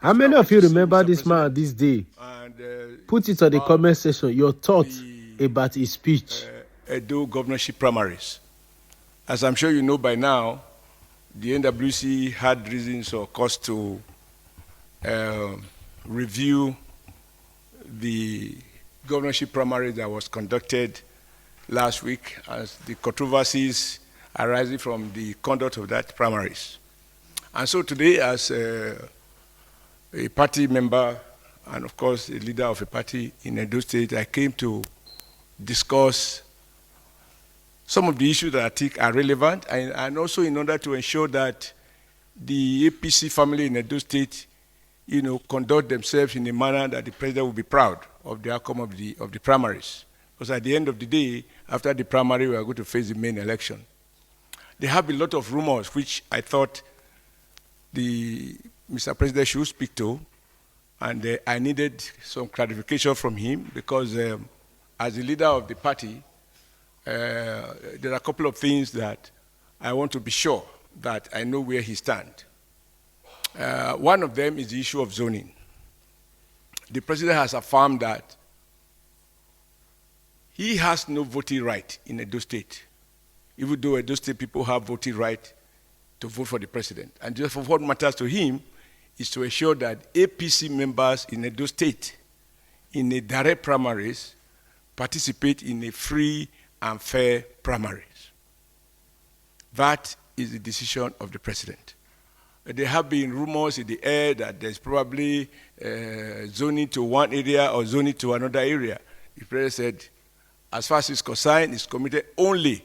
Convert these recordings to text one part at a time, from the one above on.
How many of you remember this man this day? And Put it on the comment section, your thoughts about his speech. Edo governorship primaries. As I'm sure you know by now, the NWC had reasons or cause to review the governorship primary that was conducted last week as the controversies arising from the conduct of that primaries. And so today, as a party member and of course a leader of a party in Edo State, I came to discuss some of the issues that I think are relevant, and also in order to ensure that the APC family in Edo State, conduct themselves in a manner that the president will be proud of the outcome of the primaries. Because at the end of the day, after the primary, we are going to face the main election. There have been a lot of rumors which I thought Mr. President should speak to, and I needed some clarification from him because as the leader of the party, there are a couple of things that I want to be sure that I know where he stands. One of them is the issue of zoning. The president has affirmed that he has no voting right in Edo State, even though Edo State people have voting right to vote for the president. And just what matters to him is to ensure that APC members in Edo State, in a direct primaries, participate in a free and fair primaries. That is the decision of the president. There have been rumors in the air that there's probably zoning to one area or zoning to another area. The president said, as far as it's concerned, it's committed only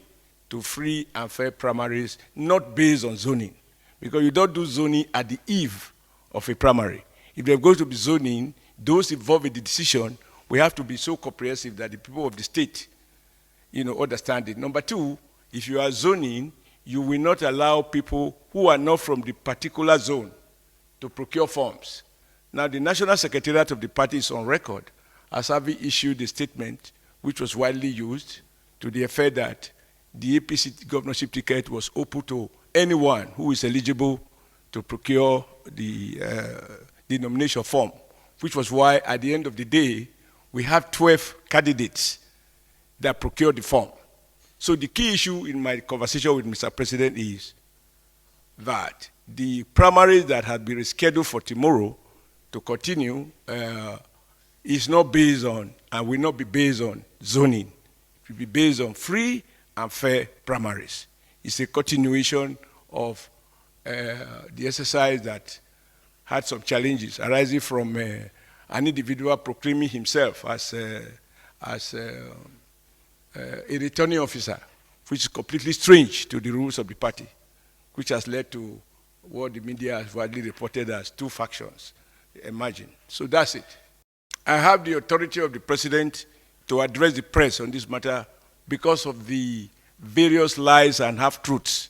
to free and fair primaries, not based on zoning. Because you don't do zoning at the eve of a primary. If there's going to be zoning, those involved in the decision, we have to be so comprehensive that the people of the state, understand it. Number two, if you are zoning, you will not allow people who are not from the particular zone to procure forms. Now, the National Secretariat of the party is on record as having issued a statement which was widely used to the effect that the APC governorship ticket was open to anyone who is eligible to procure the nomination form, which was why at the end of the day, we have 12 candidates that procured the form. So the key issue in my conversation with Mr. President is that the primaries that had been rescheduled for tomorrow to continue is not based on, and will not be based on zoning. It will be based on free and fair primaries. It's a continuation of the exercise that had some challenges arising from an individual proclaiming himself as a returning officer, which is completely strange to the rules of the party, which has led to what the media has widely reported as two factions emerging. So that's it. I have the authority of the president to address the press on this matter because of the various lies and half-truths.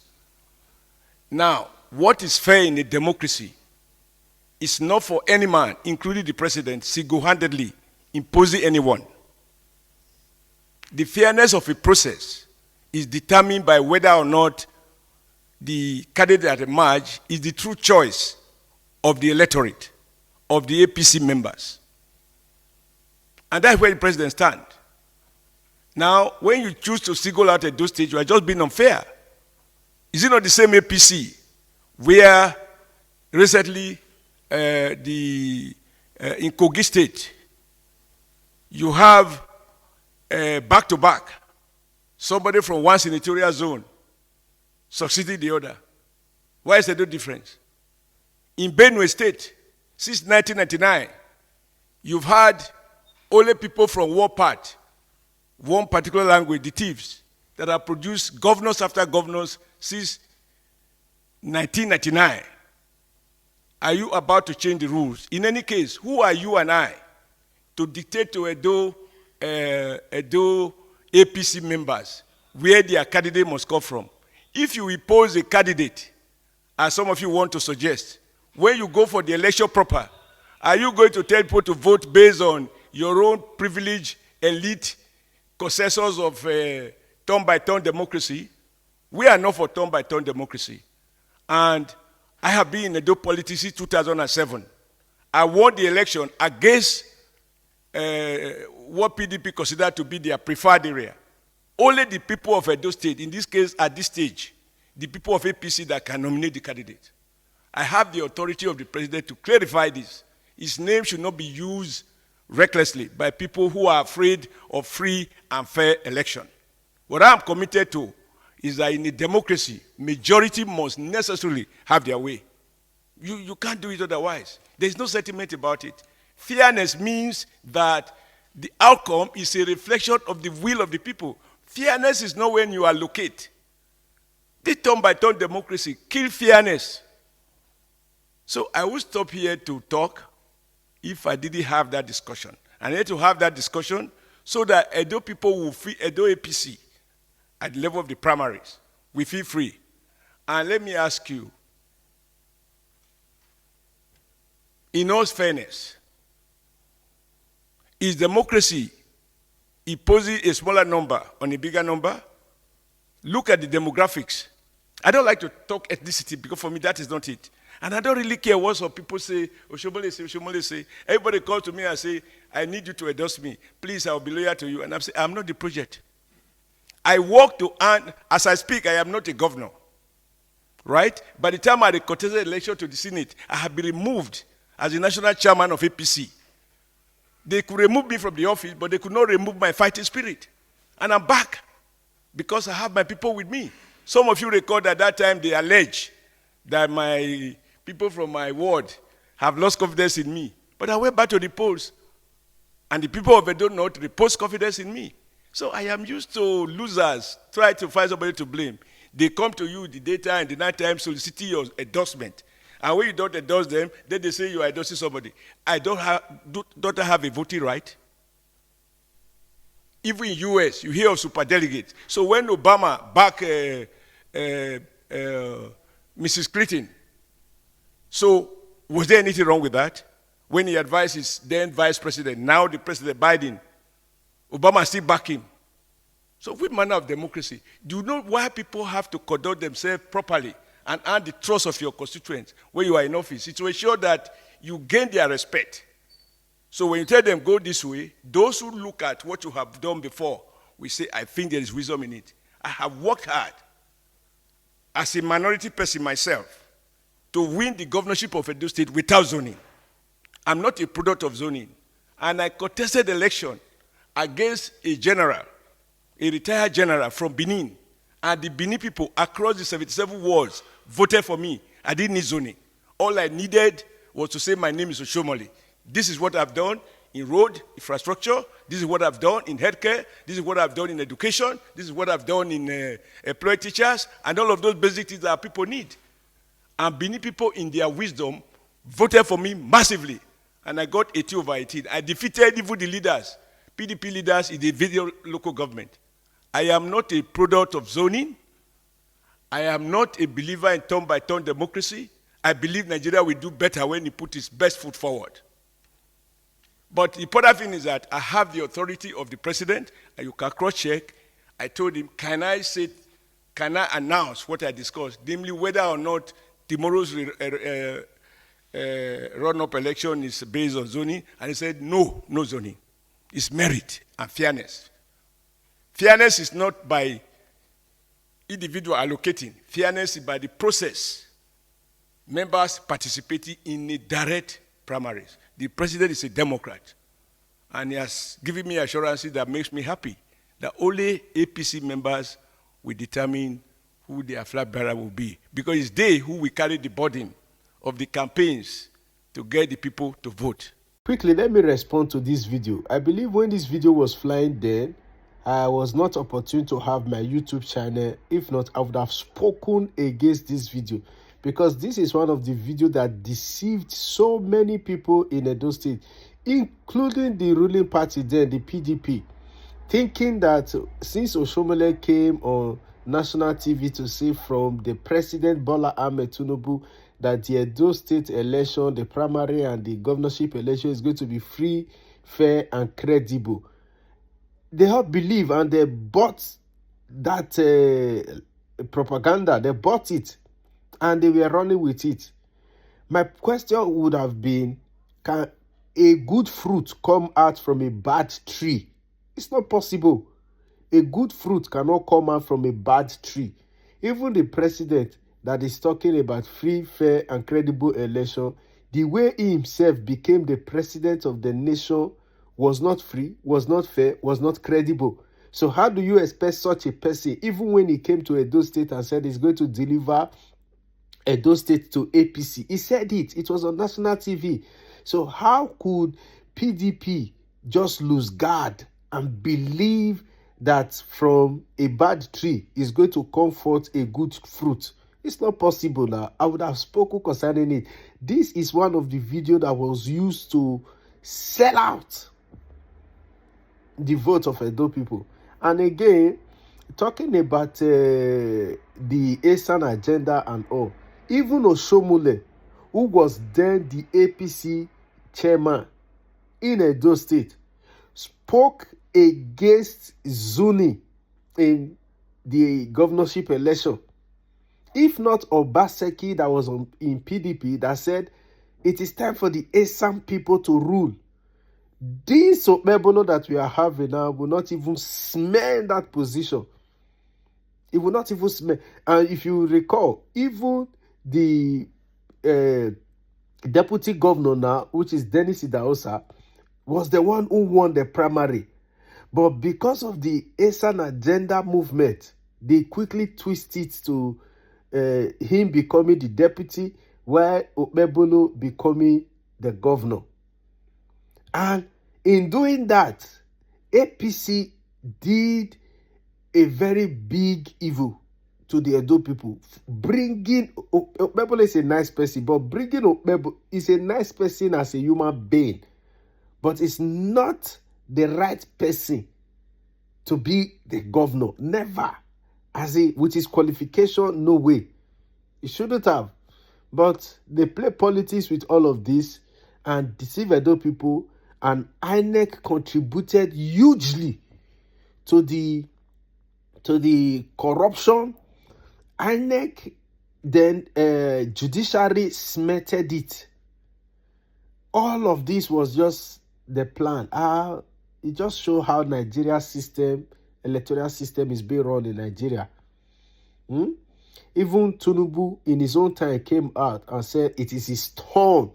Now, what is fair in a democracy is not for any man, including the president, single-handedly imposing anyone. The fairness of a process is determined by whether or not the candidate that emerged is the true choice of the electorate, of the APC members. And that's where the president stands. Now, when you choose to single out at those stages, you are just being unfair. Is it not the same APC where recently in Kogi State, you have back-to-back, somebody from one senatorial zone succeeding the other? Why is there no difference? In Benue State, since 1999, you've had only people from one part, one particular language, the thieves, that have produced governors after governors since 1999. Are you about to change the rules? In any case, who are you and I to dictate to Edo APC members where their candidate must come from? If you impose a candidate, as some of you want to suggest, when you go for the election proper, are you going to tell people to vote based on your own privilege, elite consensus of turn-by-turn democracy? We are not for turn-by-turn democracy. And I have been in Edo politics since 2007. I won the election against what PDP considered to be their preferred area. Only the people of Edo State, in this case, at this stage, the people of APC that can nominate the candidate. I have the authority of the president to clarify this. His name should not be used recklessly by people who are afraid of free and fair election. What I'm committed to is that in a democracy, majority must necessarily have their way. You can't do it otherwise. There's no sentiment about it. Fairness means that the outcome is a reflection of the will of the people. Fairness is not when you allocate. This turn-by-turn democracy kill fairness. So I will stop here to talk if I didn't have that discussion. I need to have that discussion so that Edo people will feel, Edo APC, at the level of the primaries, we feel free. And let me ask you, in all fairness, is democracy imposing a smaller number on a bigger number? Look at the demographics. I don't like to talk ethnicity because for me that is not it. And I don't really care what some people say, Oshiomhole say. Everybody calls to me and say, I need you to endorse me. Please, I'll be loyal to you. And I'm saying, I'm not the project. I work to earn, as I speak, I am not a governor. Right? By the time I contested election to the Senate, I have been removed as the national chairman of APC. They could remove me from the office, but they could not remove my fighting spirit. And I'm back because I have my people with me. Some of you recall that at that time they allege that my people from my ward have lost confidence in me. But I went back to the polls, and the people of Edo North reposed confidence in me. So I am used to losers try to find somebody to blame. They come to you the daytime and the nighttime soliciting your endorsement. And when you don't endorse them, then they say you are endorsing somebody. Don't I have a voting right? Even in US, you hear of superdelegates. So when Obama backed Mrs. Clinton, so was there anything wrong with that? When he advised his then vice president, now the president Biden, Obama still back him. So what manner of democracy? Do you know why people have to conduct themselves properly and earn the trust of your constituents when you are in office? It's to ensure that you gain their respect. So when you tell them go this way, those who look at what you have done before will say, I think there is wisdom in it. I have worked hard as a minority person myself to win the governorship of Edo State without zoning. I'm not a product of zoning. And I contested election against a general, a retired general from Benin. And the Benin people across the 77 wards voted for me. I didn't need zoning. All I needed was to say my name is Oshiomhole. This is what I've done in road infrastructure. This is what I've done in healthcare. This is what I've done in education. This is what I've done in employed teachers. And all of those basic things that people need. And Benin people in their wisdom voted for me massively. And I got 80/18. I defeated even the leaders, PDP leaders in the video local government. I am not a product of zoning. I am not a believer in turn-by-turn democracy. I believe Nigeria will do better when he puts its best foot forward. But the important thing is that I have the authority of the president, and you can cross-check. I told him, can I announce what I discussed, namely whether or not tomorrow's run-up election is based on zoning? And he said, no zoning. It's merit and fairness. Fairness is not by individual allocating. Fairness is by the process. Members participating in a direct primaries. The president is a Democrat. And he has given me assurances that makes me happy that only APC members will determine who their flag bearer will be. Because it's they who will carry the burden of the campaigns to get the people to vote. Quickly, let me respond to this video. I believe when this video was flying then, I was not opportune to have my YouTube channel. If not, I would have spoken against this video. Because this is one of the videos that deceived so many people in Edo State, including the ruling party then, the PDP, thinking that since Oshiomhole came on national TV to say from the President Bola Ahmed Tinubu that the Edo State election, the primary and the governorship election is going to be free, fair, and credible. They all believe and they bought that propaganda. They bought it and they were running with it. My question would have been, Can a good fruit come out from a bad tree? It's not possible. A good fruit cannot come out from a bad tree. Even the president that is talking about free, fair, and credible election, the way he himself became the president of the nation was not free, was not fair, was not credible. So how do you expect such a person, even when he came to Edo State and said he's going to deliver Edo State to APC? He said it. It was on national TV. So how could PDP just lose guard and believe that from a bad tree is going to come forth a good fruit? It's not possible now. I would have spoken concerning it. This is one of the videos that was used to sell out the vote of Edo people. And again, talking about the ASAN agenda and all, even Oshiomhole, who was then the APC chairman in Edo State, spoke against Zuni in the governorship election. If not Obaseki that was in PDP that said, it is time for the ASAN people to rule. This Okpebolo that we are having now will not even smell that position. It will not even smell. And if you recall, even the deputy governor now, which is Dennis Idahosa, was the one who won the primary. But because of the ASAN agenda movement, they quickly twist it to him becoming the deputy, while Okpebolo becoming the governor. And in doing that, APC did a very big evil to the Edo people. Bringing Okpebolo is a nice person, but bringing Okpebolo is a nice person as a human being, but it's not the right person to be the governor. Never. As with his qualification, no way. He shouldn't have. But they play politics with all of this and deceive Edo people, and INEC contributed hugely to the corruption. INEC, then judiciary smeted it. All of this was just the plan. It just shows how Nigeria's system, electoral system, is being run in Nigeria. Even Tinubu in his own time came out and said it is his turn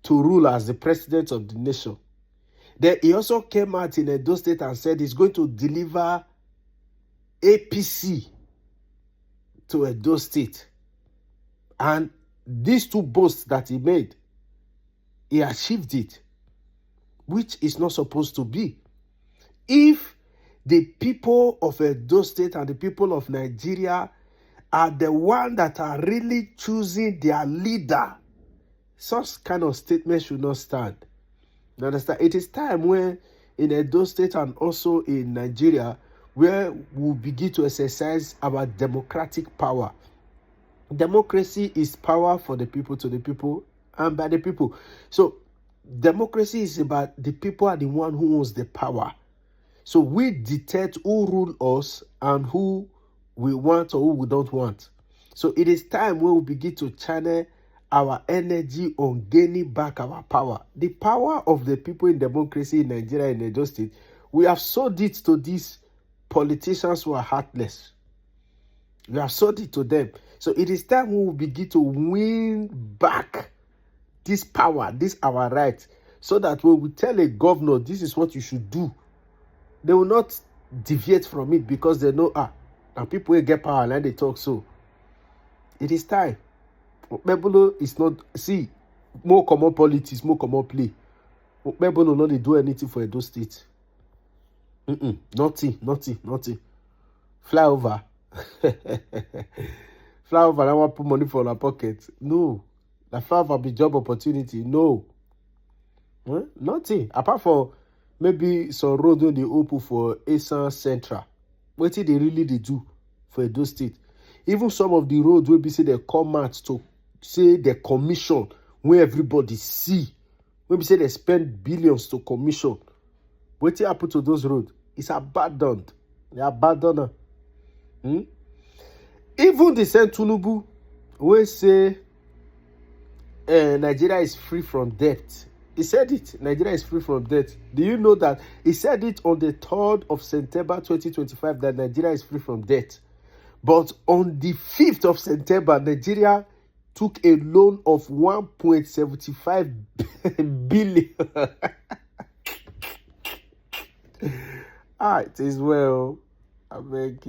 to rule as the president of the nation. Then he also came out in Edo State and said he's going to deliver APC to Edo State. And these two boasts that he made, he achieved it, which is not supposed to be. If the people of Edo State and the people of Nigeria are the ones that are really choosing their leader, such kind of statement should not stand. You understand? It is time when in Edo State and also in Nigeria, where we begin to exercise our democratic power. Democracy is power for the people, to the people, and by the people. So democracy is about the people are the one who owns the power. So we dictate who rule us and who we want or who we don't want. So it is time when we begin to channel our energy on gaining back our power. The power of the people in democracy in Nigeria and Edo State, we have sold it to these politicians who are heartless. We have sold it to them. So it is time we will begin to win back this power, this our right, so that when we tell a governor this is what you should do, they will not deviate from it because they know, and people will get power and they talk so. It is time. Okpebolo is not, see, more common politics, more common play. Okpebolo no dey do anything for Edo State. Nothing. Flyover. Flyover, I want to put money for our pocket. No. The flyover be job opportunity. No. Nothing. Apart from maybe some road when they open for ASAN Central. What they really do for Edo State? Even some of the roads will be say they come out to say the commission where everybody see. When we say they spend billions to commission. What happen to those roads? It's abandoned. They abandoned. Even the Saint Tinubu will say Nigeria is free from debt. He said it. Nigeria is free from debt. Do you know that he said it on the 3rd of September 2025 that Nigeria is free from debt? But on the 5th of September, Nigeria took a loan of 1.75 billion. It is well. I beg you.